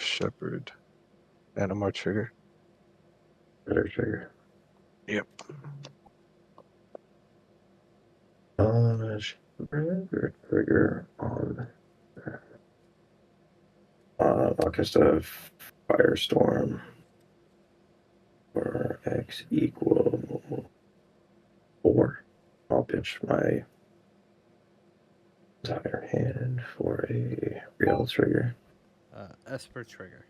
Shepherd. Animar trigger. Better trigger. Yep. Trigger on. I'll cast a Firestorm for X equal 4. I'll pitch my entire hand for a Rielle trigger. Esper trigger.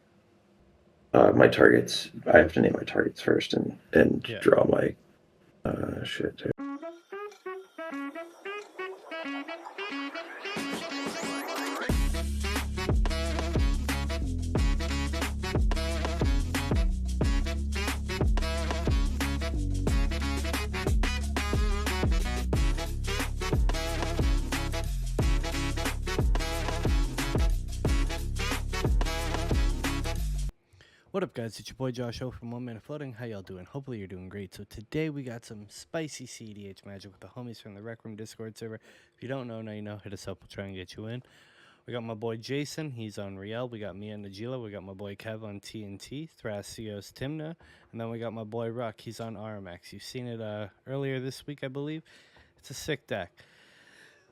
My targets. I have to name my targets first and Yeah. draw my shit. What up, guys? It's your boy Josh O from 1 Minute Floating. How y'all doing? Hopefully you're doing great. So today we got some spicy CEDH magic with the homies from the Rec Room Discord server. If you don't know, now you know. Hit us up. We'll try and get you in. We got my boy Jason. He's on Rielle. We got me and Najeela. We got my boy Kev on TnT. Thrasios Timna. And then we got my boy Ruck. He's on RMX. You've seen it earlier this week, I believe. It's a sick deck.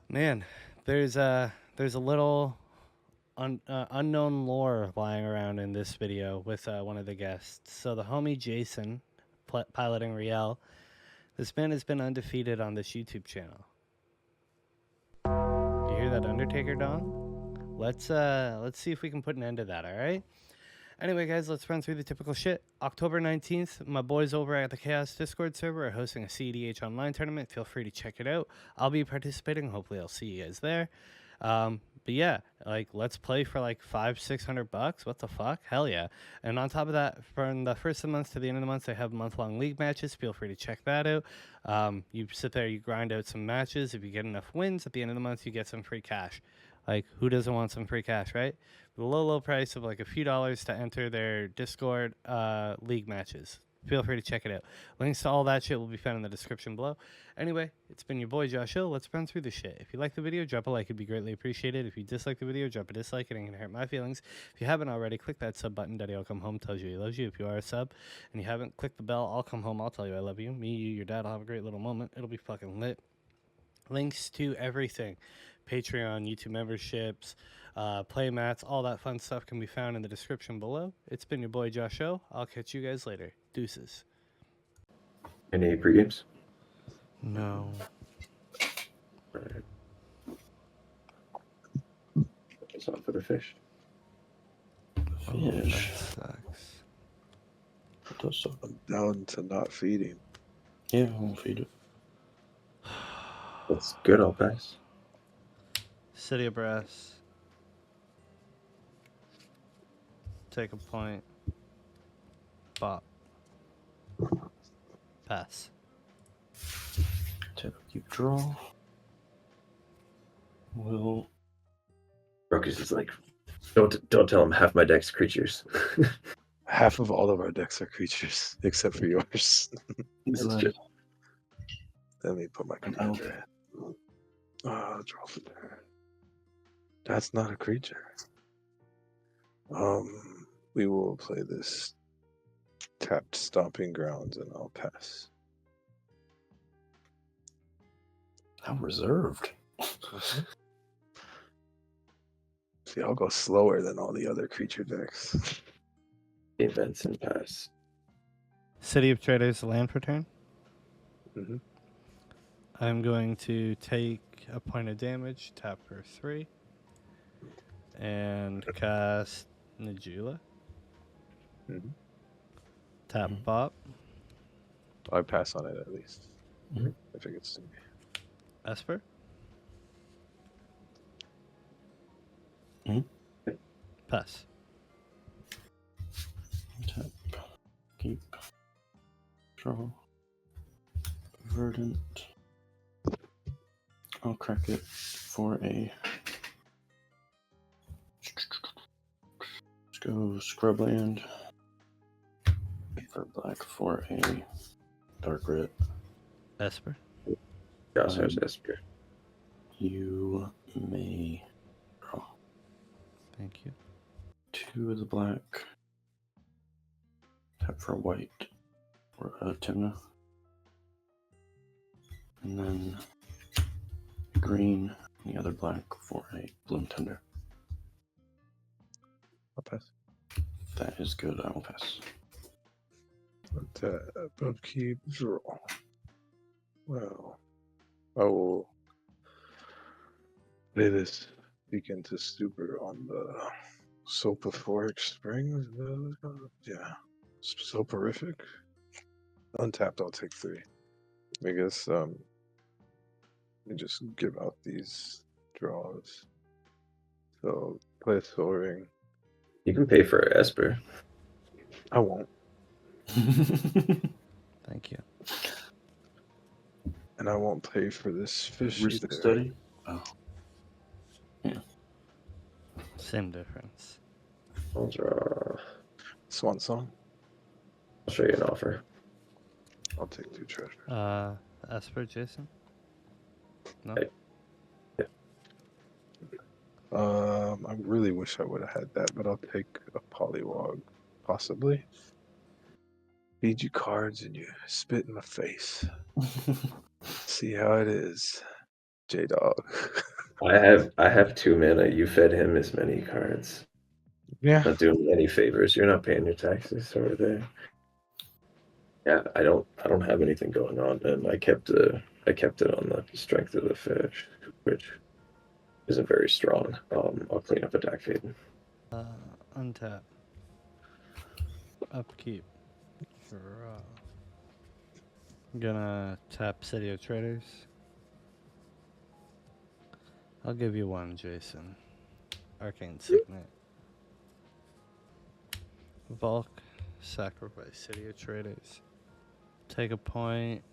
Man, there's a little unknown lore lying around in this video with one of the guests. So the homie Jason, piloting Rielle, this man has been undefeated on this YouTube channel. You hear that Undertaker dong? Let's see if we can put an end to that, all right? Anyway, guys, let's run through the typical shit. October 19th, my boys over at the Chaos Discord server are hosting a CEDH online tournament. Feel free to check it out. I'll be participating. Hopefully I'll see you guys there. But yeah, like, let's play for like $500-600. What the fuck? Hell yeah. And on top of that, from the first of the month to the end of the month, they have month-long league matches. Feel free to check that out. You sit there, you grind out some matches. If you get enough wins at the end of the month, you get some free cash. Like, who doesn't want some free cash, right? The low price of like a few dollars to enter their Discord league matches. Feel free to check it out. Links to all that shit will be found in the description below. Anyway, it's been your boy Josh Hill. Let's run through the shit. If you like the video, drop a like. It'd be greatly appreciated. If you dislike the video, drop a dislike. It ain't gonna hurt my feelings. If you haven't already, click that sub button. Daddy, I'll come home. Tells you he loves you. If you are a sub and you haven't, click the bell. I'll come home. I'll tell you I love you. Me, you, your dad. I'll have a great little moment. It'll be fucking lit. Links to everything. Patreon, YouTube memberships, play mats, all that fun stuff can be found in the description below. It's been your boy Josh O. I'll catch you guys later. Deuces. Any pre-games? No. Alright. It's on for the fish. Fish. Sucks. It does suck. I'm down to not feeding. Yeah, I won't feed it. That's good, I'll pass. City of Brass. Take a point. Bop. Pass. Tap, keep draw. Will. Ruckus is like, don't tell him half my deck's creatures. Half of all of our decks are creatures, except for yours. He's That's like, true. Let me put my commander in. Draw for turn. That's not a creature. We will play this tapped Stomping Grounds and I'll pass. how reserved. See, I'll go slower than all the other creature decks. Events and pass. City of Traders land for turn. Mm-hmm. I'm going to take a point of damage, tap for 3, and cast Najeela. Mm-hmm. Tap Mhm. Bop. I pass on it at least. Mhm. If it gets to me. Esper. Mhm. Pass. Tap, keep, draw, verdant. I'll crack it for a. Let's go scrubland. For black for a dark red. Esper. Josh has Esper. You may draw. Thank you. 2 of the black. Tap for a white or a Timna. And then green, and the other black for a Bloom Tender. I'll pass. That is good. I will pass. Tap, upkeep, draw. Well, I will play this Beacon to Stupor on the Soporific Springs. Yeah, Soporific. Untapped, I'll take 3. I guess let me just give out these draws. So play a Soaring. You can pay for Esper. I won't, Thank you. and I won't pay for this fish Risk either. study. Oh, Same difference. I'll draw. Swan Song. I'll show you an offer. I'll take 2 treasure. Esper, Jason? No? Hey. I really wish I would have had that, but I'll take a Polywog, possibly. Feed you cards and you spit in my face. See how it is, J Dog. I have 2 mana. You fed him as many cards. Yeah. Not doing me any favors. You're not paying your taxes over there. Yeah, I don't have anything going on, and I kept it on the strength of the fish, which isn't very strong. I'll clean up a deck feed. Untap. Upkeep. Draw. I'm gonna tap City of Traders. I'll give you 1, Jason. Arcane Signet. Volk. Sacrifice City of Traders. Take a point.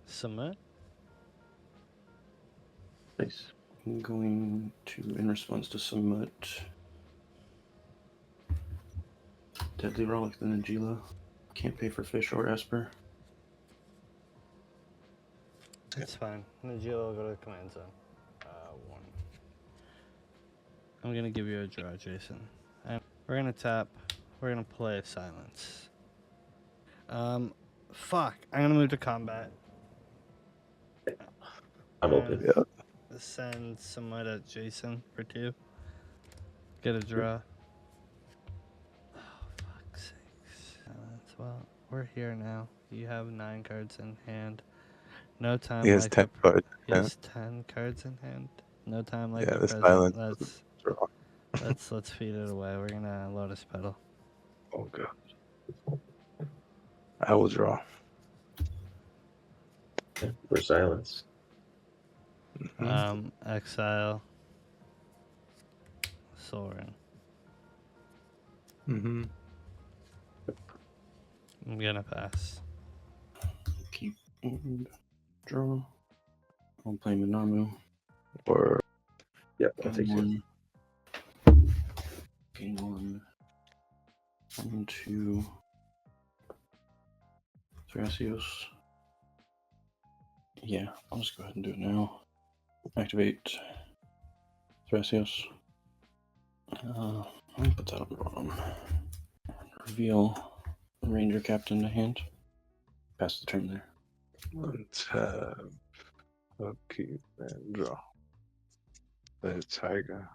Submit. Nice. I'm going to, in response to submit, Deadly Relic the Najeela. Can't pay for fish or Esper. It's fine. Najeela will go to the command zone. 1. I'm gonna give you a draw, Jason. And we're gonna tap. We're gonna play Silence. Fuck. I'm gonna move to combat. I'm open. Yeah. Send someone at Jason for 2. Get a draw. Oh, fuck's sakes. Well, we're here now. You have 9 cards in hand. No time He has like 10 the cards. He has 10 cards in hand. No time like Yeah, the the present. silence. Draw. Let's feed it away. We're gonna Lotus Petal. Oh god. I will draw. Yeah, for silence. Exile. Soaring. Mm-hmm. I'm gonna pass. Keep and draw. I'll play Minamu. Or Yep, I'll take 2. Gain 1. 1, 2. Thrasios. Yeah, I'll just go ahead and do it now. Activate Thrasios. I'll put that on the bottom. Reveal Ranger Captain to hand. Pass the turn there. untap. Upkeep and draw. The Tiger.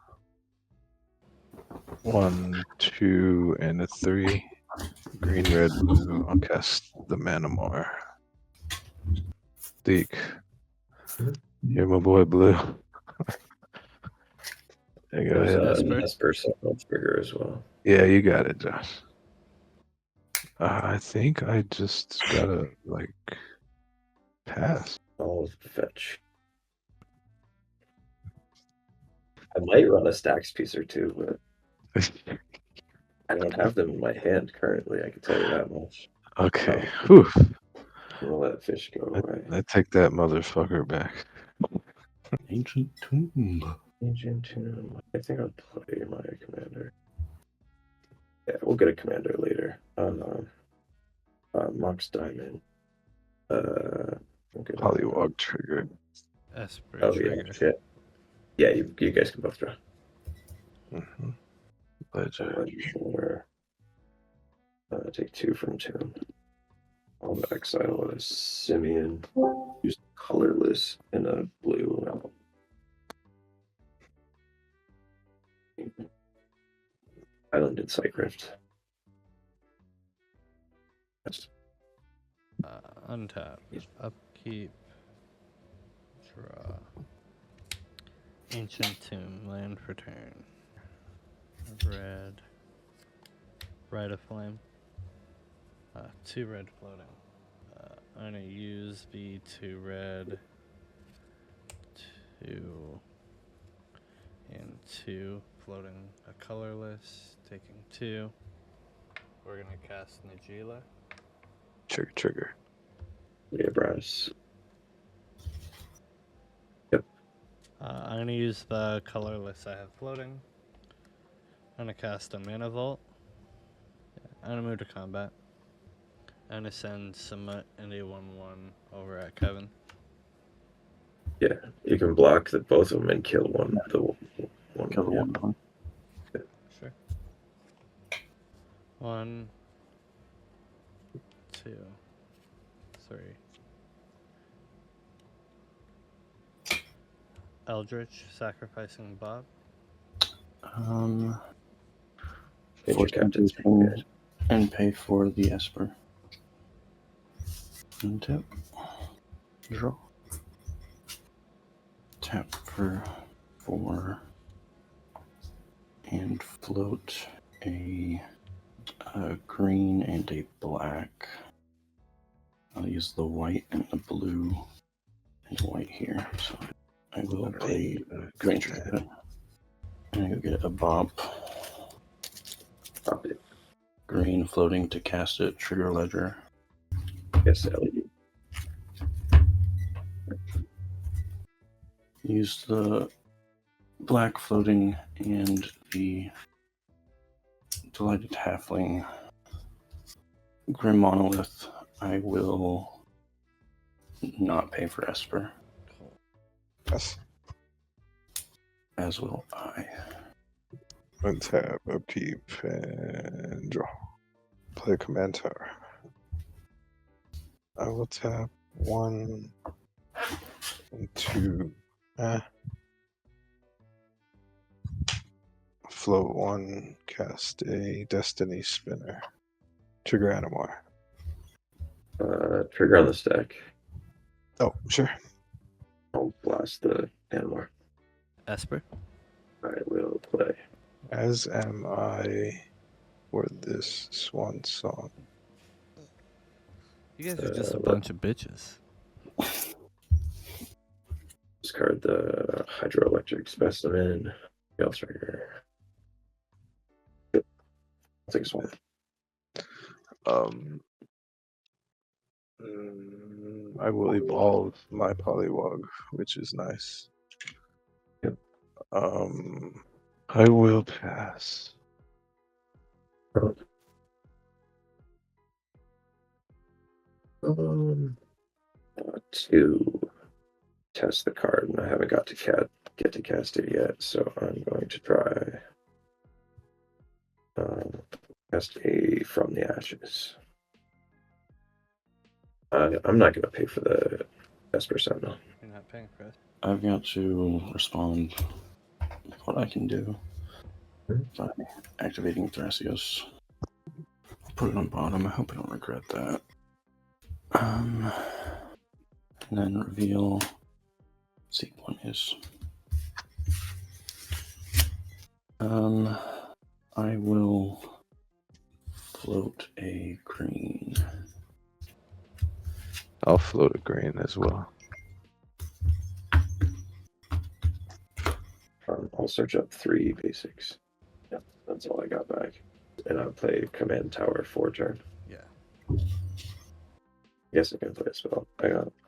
1, 2, and a 3. Green, red, blue. I'll cast the Animar. Deke. You're my boy, Blue. Yeah, go There's ahead. Esper. Esper trigger as well. Yeah, you got it, Josh. I think I just gotta, pass. I'll fetch. I might run a stacks piece or 2, but I don't have them in my hand currently. I can tell you that much. Okay. Whew. We'll let fish go away. I take that motherfucker back. Ancient Tomb. Ancient Tomb. I think I'll play my commander. Yeah, we'll get a commander later. Mox Diamond. Polywog triggered. Esper Oh trigger. yeah, shit. Yeah, you guys can both draw. Mm-hmm. Ledger. Ledger. Take 2 from Tomb. On the exile is Simeon. Use colorless in a blue. Island and Cycrift. Yes. Untap. Upkeep. Draw. Ancient Tomb. Land for turn. Red. Rite of Flame. 2 red floating. I'm gonna use the 2 red. 2 and 2 floating a colorless, taking 2. We're gonna cast Najeela. Trigger. Yeah, Brass. I'm gonna use the colorless I have floating. I'm gonna cast a Mana Vault. I'm gonna move to combat. I'm gonna send Summit and a 1/1 over at Kevin. Yeah, you can block both of them and kill one. The one. Kill the Yeah. one. Sure. 1, 2, 3. Eldritch sacrificing Bob. Get your Force captain's Temptation and pay for the Esper. Untap. Draw. Tap for 4 and float a green and a black. I'll use the white and the blue and white here. So I will play green. I'm gonna go get a bop. Pop it. Green floating to cast it. Trigger Ledger. Yes, LED. Use the black floating and the Delighted Halfling Grim Monolith. I will not pay for Esper, Yes. as will I. Untap, upkeep, and draw. Play command tower. I will tap 1 and 2. Float 1, cast a Destiny Spinner. Trigger Animar. Trigger on the stack. Oh, sure. I'll blast the Animar. Esper. I will play. As am I for this swan song. You guys are just a bunch of bitches. Discard the Hydroelectric Specimen. Gale Trigger. I'll take a swamp. I will evolve my Polywog, which is nice. Yep. I will pass. To test the card, and I haven't got to get to cast it yet, so I'm going to try cast a From the Ashes. I'm not going to pay for the Esper Sentinel. You're not paying for it. I've got to respond what I can do by activating Thrasios. Put it on bottom. I hope I don't regret that. And then reveal. Let's see what one is. I will float a green. I'll float a green as well. I'll search up 3 basics. Yeah, that's all I got back. And I'll play Command Tower 4 turn. Yeah. Yes, I can play a spell.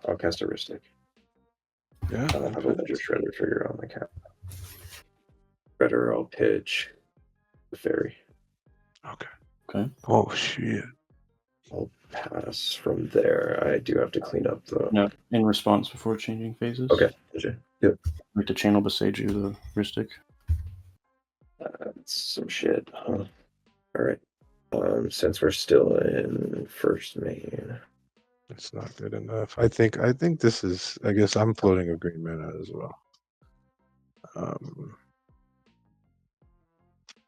I'll cast a Ristic. Yeah. I'll have a Ledger Shredder trigger on the cap. Shredder, I'll pitch the Fairy. Okay. Oh, shit. I'll pass from there. I do have to clean up the... No, in response before changing phases. Okay, gotcha. Yep. Like to channel Besage the Ristic. That's some shit. Huh? All right. Since we're still in first main, It's not good enough. I think this is. I guess I'm floating a green mana as well.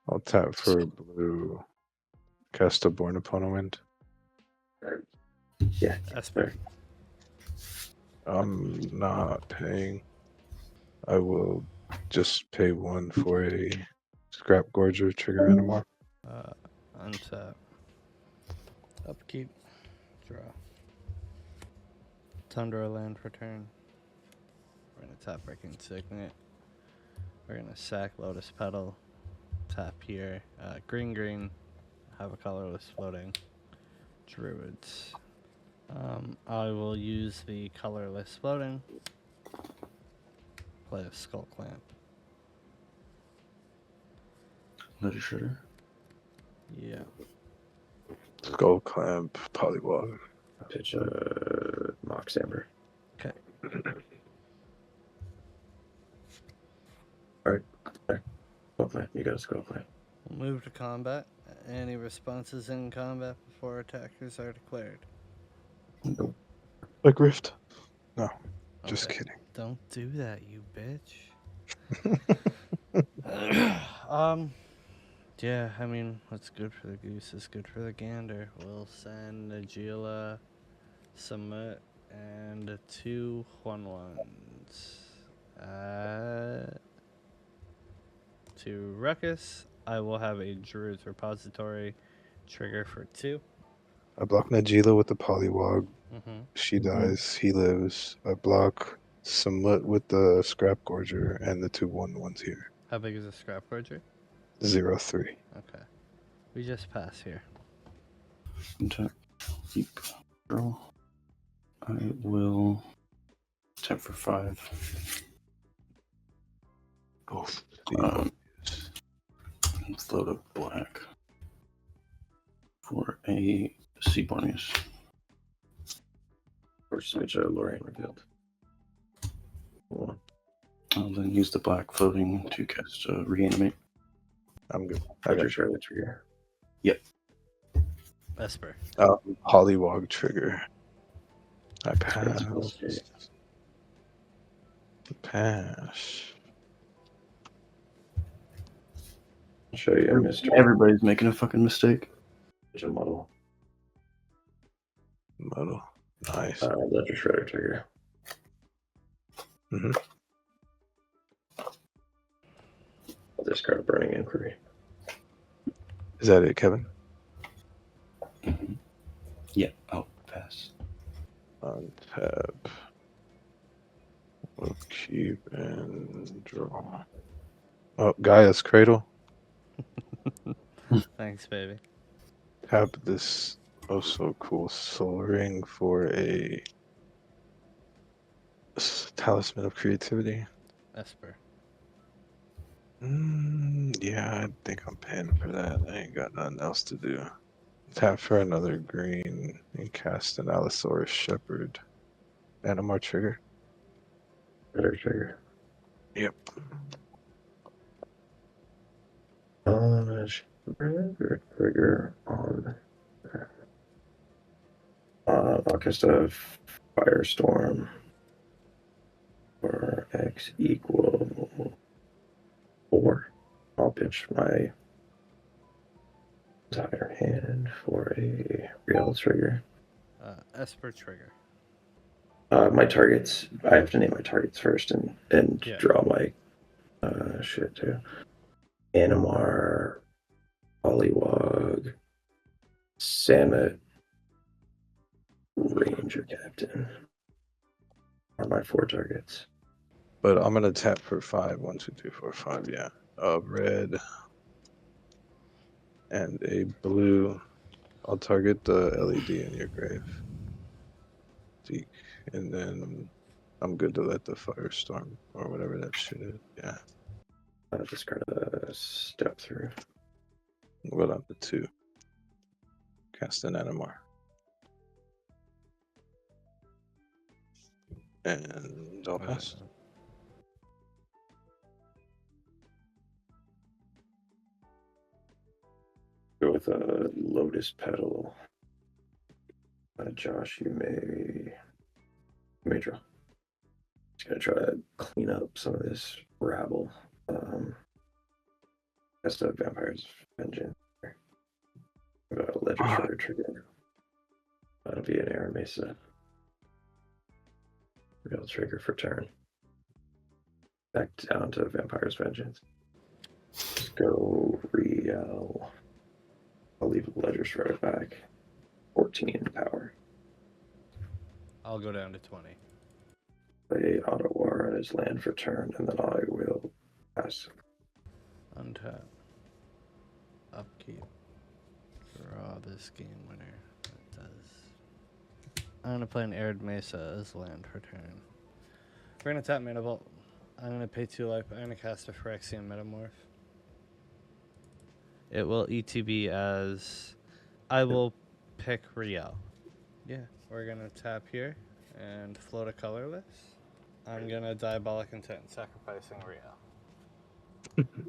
I'll tap for blue. Cast a Born Upon a Wind. yeah, Esper. I'm not paying. I will just pay 1 for a Scrap Gorger trigger Animar. Untap. Upkeep. Draw. Tundra land return. We're gonna tap Breaking Signet. We're gonna sack Lotus Petal. Tap here. Green. Have a colorless floating. Druids. I will use the colorless floating. Play a Skull Clamp. Ledger Shredder. Yeah. Skull Clamp, Polywog. pitch a Mox Amber. Okay. All right. Skull Clamp. You got a Skull Clamp. We'll move to combat. Any responses in combat before attackers are declared? Nope. Like Rift? No, just Okay. kidding. Don't do that, you bitch. Yeah, I mean, what's good for the goose is good for the gander. We'll send Najeela, Summit, and 2 1/1s. To Ruckus, I will have a Druid's Repository trigger for 2. I block Najeela with the Polywog. Mm-hmm. She dies. He lives. I block Samut with the Scrap Gorger and the 2 1/1s here. How big is a Scrap Gorger? 0/3. Okay. We just pass here. Untap. Keep. Draw. I will tap for 5. Oh, And float a black for a Seabornius. Or switch a Lorraine Revealed. One. I'll then use the black floating to cast Reanimate. I'm good. I got your other trigger. Esper. Polywog trigger. I pass. Pass. I'll show you a mystery. Everybody's making a fucking mistake. There's a model. Muddle. Nice. Ledger Shredder trigger. Mm-hmm. I'll discard a Burning Inquiry. Is that it, Kevin? Mm-hmm. Yeah, I'll pass. Untap. We'll keep and draw. Oh, Gaia's Cradle. Thanks, baby. Tap this oh so cool soul ring for a talisman of creativity. Esper. Yeah, I think I'm paying for that. I ain't got nothing else to do. Tap for another green and cast an Allosaurus Shepherd. Animar trigger. Better trigger. Yep. Shredder trigger on. I'll cast a Firestorm for X equal 4. I'll pitch my entire hand for a Rielle trigger. Esper trigger. My targets. I have to name my targets first and Yeah. draw my shit too. Animar, Polywog, Samet, Ranger Captain are my 4 targets. But I'm gonna tap for 5. 1, 2, 3, 4, 5. Yeah. A red and a blue. I'll target the LED in your grave. Zeke. And then I'm good to let the Firestorm or whatever that shit is. Yeah. I'll discard a Step Through. What up the 2? Cast an Animar. And I'll pass. with a Lotus Petal. Josh, you may draw. Just gonna try to clean up some of this rabble. That's the Vampire's Vengeance. Got a Ledger Shredder trigger. That'll be an Air Mesa. Real trigger for turn. Back down to Vampire's Vengeance. Let's go Rielle. I'll leave Ledger Shredder back. 14 power. I'll go down to 20. Play Ottawara as land for turn, and then I will pass. Untap. Upkeep. Draw this game winner. That does. I'm gonna play an Arid Mesa as land for turn. We're gonna tap Mana Vault. I'm gonna pay 2 life. I'm gonna cast a Phyrexian Metamorph. It will ETB as I will pick Rielle. Yeah, we're gonna tap here and float a colorless. I'm gonna Diabolic Intent, sacrificing Rielle.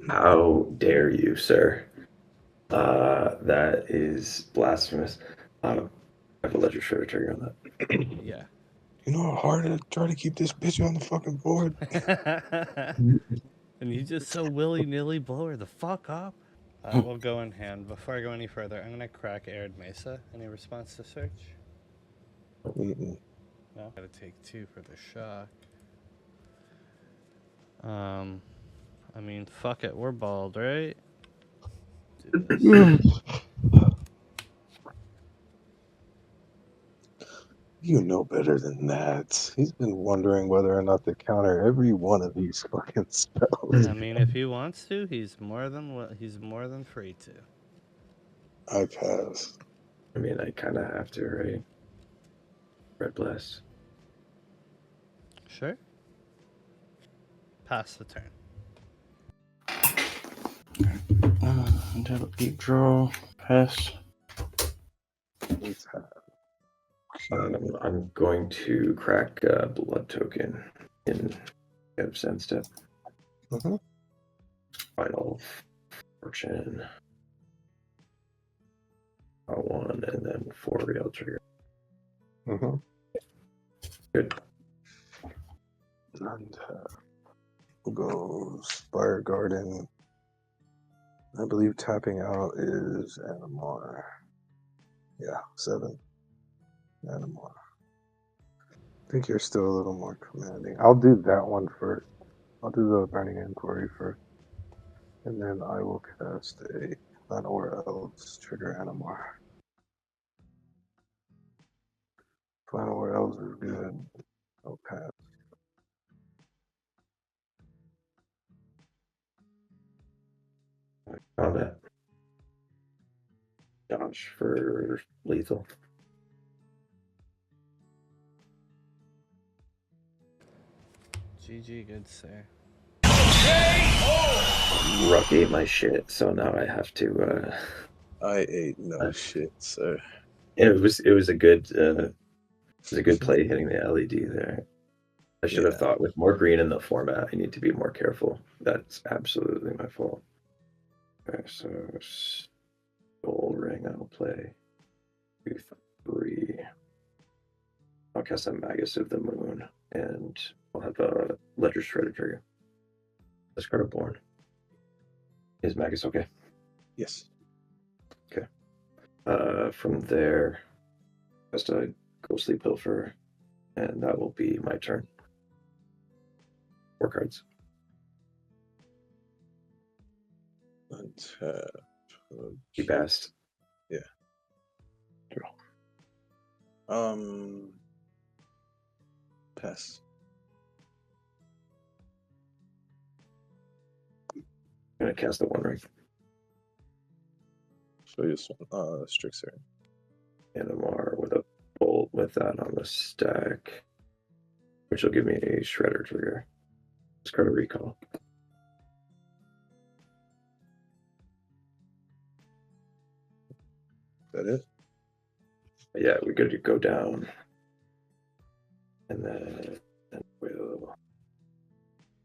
How dare you, sir? That is blasphemous. I have a Ledger Shredder trigger on that. Yeah. You know how hard it is to try to keep this bitch on the fucking board? And you just so willy-nilly blow her the fuck up. We'll go in hand. Before I go any further, I'm gonna crack Arid Mesa. Any response to search? Mm-mm. No. Gotta take 2 for the shock. I mean, fuck it, we're bald, right? Do this. You know better than that. He's been wondering whether or not to counter every one of these fucking spells. I mean, if he wants to, he's more than free to. I pass. I mean, I kind of have to, right? Red Blast. Sure. Pass the turn. Untap, upkeep, draw, pass. Let's have. I'm going to crack Blood Token in Sense Step. Mm-hmm. Final Fortune. 1 and then 4 Rielle trigger. Mm-hmm. Good. And we'll go Spire Garden. I believe tapping out is Animar. Yeah, 7. Animar. I think you're still a little more commanding. I'll do that one first. I'll do the Burning Inquiry first. And then I will cast a Plan or Else trigger Animar. Plan or Else is good. I'll pass. Combat. Josh for lethal. GG, good sir. Ruck ate my shit, so now I have to. I ate no shit, sir. It was a good play hitting the LED there. I should have thought with more green in the format, I need to be more careful. That's absolutely my fault. Okay, so Soul Ring, I'll play 2, 3. I'll cast a Magus of the Moon, and I'll have a Ledger Shredder trigger. Discard a Born. Is Magus okay? Yes. Okay. From there, just a Ghostly Pilfer, and that will be my turn. 4 cards. Untap. Keep asked. Yeah. Draw. Pass. I'm gonna cast the One Ring. Show you this one. Strixer. Animar with a bolt with that on the stack, which will give me a Shredder trigger. Discard a Recall. That it? Yeah, we're good to go down. And then we'll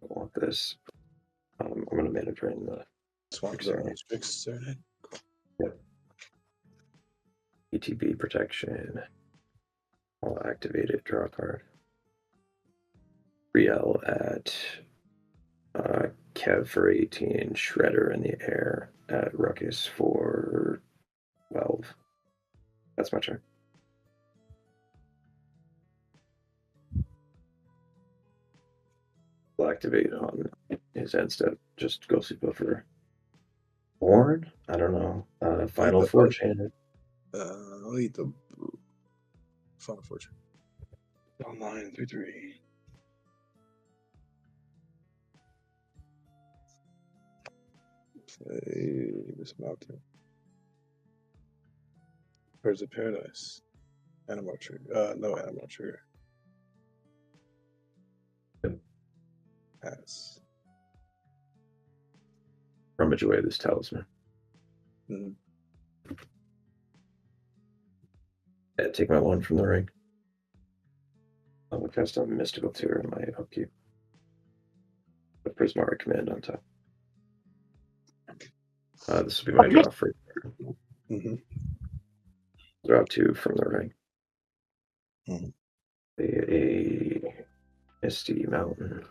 want this. I'm going to mana drain the Swamp Strixer. Zone Strixer. Yep. ETB protection. I'll activate it, draw a card. Rielle at Kev for 18, Shredder in the air at Ruckus for 12. That's my turn. I'll activate on his end step. Just go sleep over. Born? I don't know. Final Fortune. I'll eat the Final Fortune. Online 3/3. Play this mountain. Birds of Paradise. Animar trigger. No Animar trigger. Yep. Pass. Rummage away this talisman. Mm-hmm. Yeah, take my one from the ring. I will cast a Mystical Tear in my upkeep. The Prismari command on top. This will be my draw for Mm-hmm. draw 2 from the ring. Mm-hmm. A Misty Mountain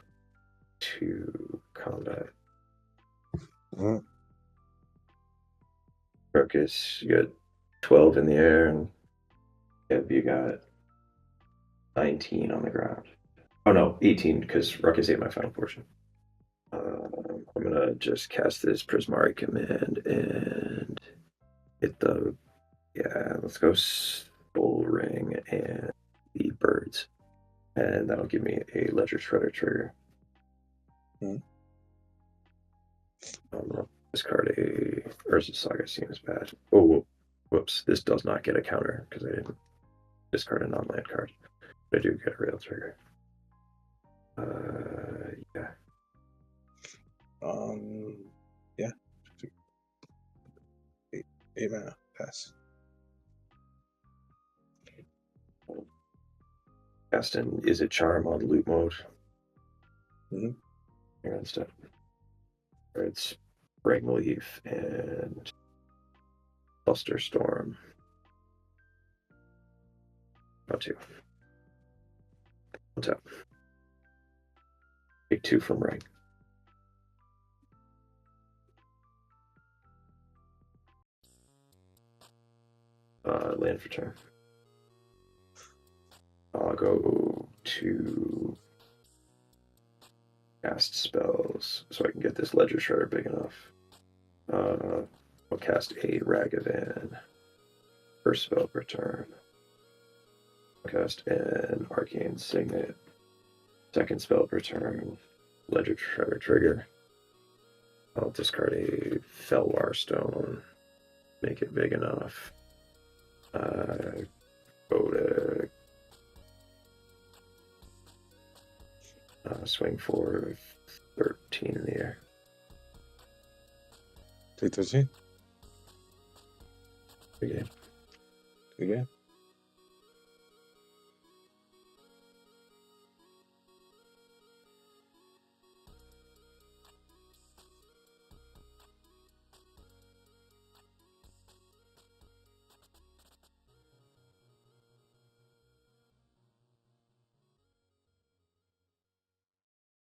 to combat. Mm-hmm. Ruckus, you got 12 in the air, and Kev, you got 19 on the ground. Oh no, 18, because Ruckus ate my final portion. I'm gonna just cast this Prismari command and hit the let's go Soul Ring and the birds. And that'll give me a Ledger Shredder trigger. Discard a Urza Saga seems bad. Oh, whoops. This does not get a counter because I didn't discard a non-land card. But I do get a rail trigger. Yeah. Yeah. 8 mana. Pass. Casting Is It Charm on loot mode. Mm-hmm. Here instead. It's Spring Leaf and Cluster Storm. Not 2. What's up? Take 2 from Ring. Land for turn. I'll go to cast spells so I can get this Ledger Shredder big enough. I'll cast a Ragavan. First spell per turn. I'll cast an Arcane Signet. Second spell per turn. Ledger Shredder trigger. I'll discard a Felwar Stone. Make it big enough. Go to swing for 13 in the air. Take 13. Good game. Good game.